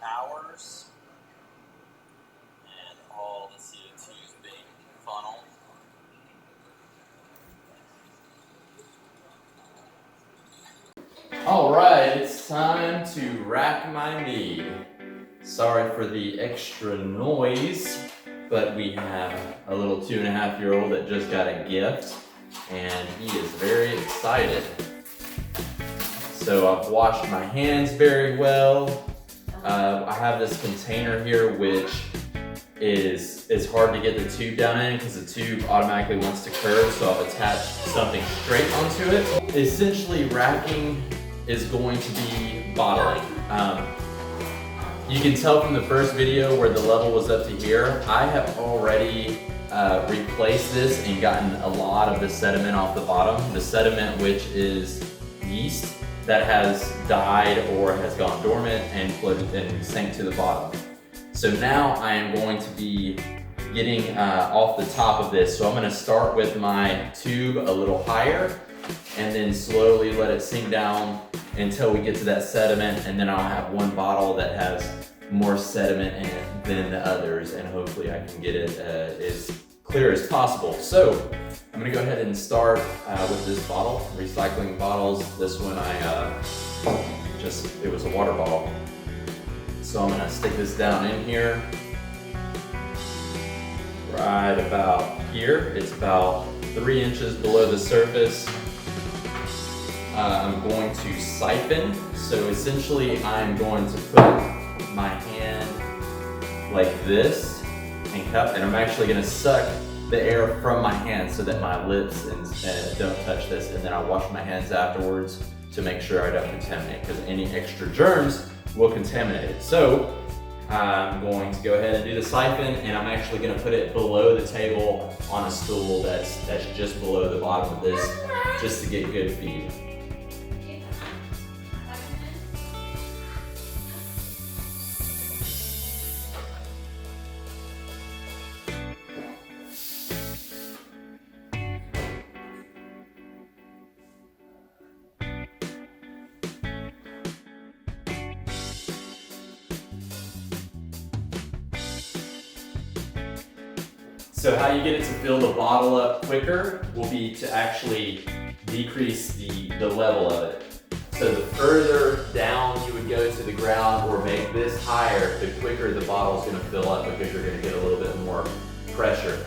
hours, and all the CO2 is being funneled. All right, it's time to rack my mead. Sorry for the extra noise, but we have a little 2.5-year-old that just got a gift, and he is very excited. So I've washed my hands very well. I have this container here, which is hard to get the tube down in because the tube automatically wants to curve, so I've attached something straight onto it. Essentially, racking is going to be bottling. You can tell from the first video where the level was up to here. I have already replaced this and gotten a lot of the sediment off the bottom. The sediment, which is yeast that has died or has gone dormant and floated and sank to the bottom. So now I am going to be getting off the top of this. So I'm gonna start with my tube a little higher and then slowly let it sink down until we get to that sediment, and then I'll have one bottle that has more sediment in it than the others, and hopefully I can get it as clear as possible. So I'm gonna go ahead and start with this bottle, recycling bottles. This one it was a water bottle. So I'm gonna stick this down in here, right about here. It's about 3 inches below the surface. I'm going to siphon. So essentially I'm going to put my hand like this and cup, and I'm actually gonna suck the air from my hand so that my lips don't touch this, and then I'll wash my hands afterwards to make sure I don't contaminate, because any extra germs will contaminate it. So I'm going to go ahead and do the siphon, and I'm actually gonna put it below the table on a stool that's just below the bottom of this, just to get good feed. So how you get it to fill the bottle up quicker will be to actually decrease the level of it. So the further down you would go to the ground or make this higher, the quicker the bottle's gonna fill up, because you're gonna get a little bit more pressure.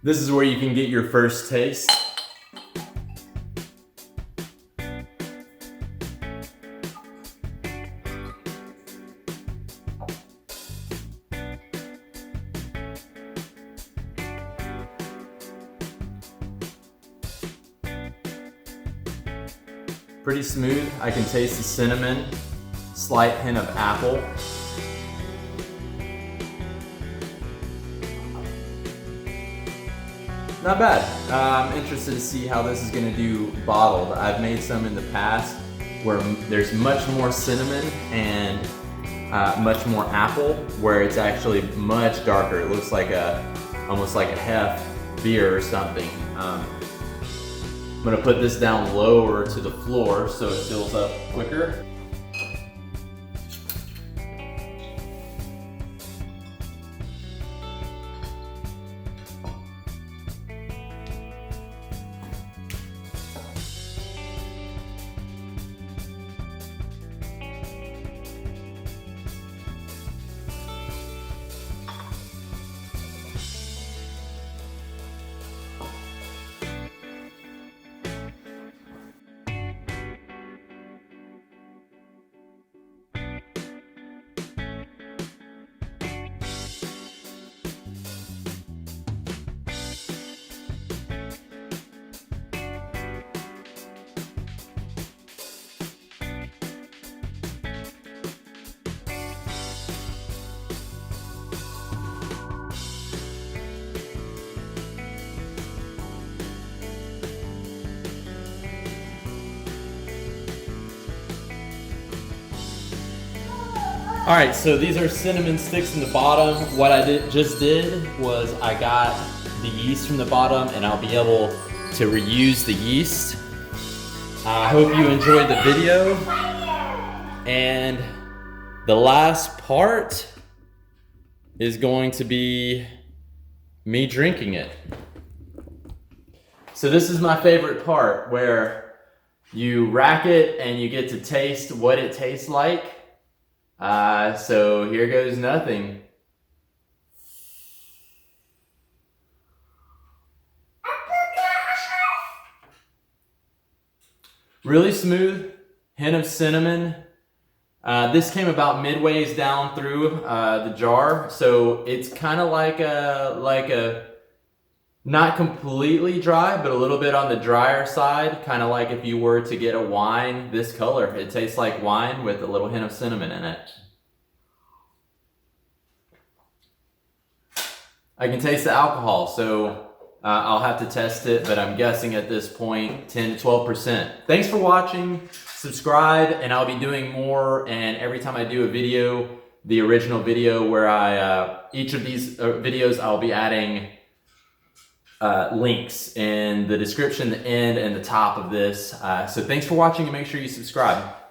This is where you can get your first taste. Pretty smooth. I can taste the cinnamon, slight hint of apple. Not bad. I'm interested to see how this is gonna do bottled. I've made some in the past where there's much more cinnamon and much more apple, where it's actually much darker. It looks like almost like a hef beer or something. I'm gonna put this down lower to the floor so it fills up quicker. All right, so these are cinnamon sticks in the bottom. What I just did was I got the yeast from the bottom, and I'll be able to reuse the yeast. I hope you enjoyed the video. And the last part is going to be me drinking it. So this is my favorite part, where you rack it and you get to taste what it tastes like. So here goes nothing. Really smooth, hint of cinnamon. This came about midways down through the jar, so it's kind of like a not completely dry, but a little bit on the drier side, kind of like if you were to get a wine this color. It tastes like wine with a little hint of cinnamon in it. I can taste the alcohol, so I'll have to test it, but I'm guessing at this point 10 to 12%. Thanks for watching. Subscribe, and I'll be doing more. And every time I do a video, the original video where each of these videos, I'll be adding links in the description, the end, and the top of this. So thanks for watching, and make sure you subscribe.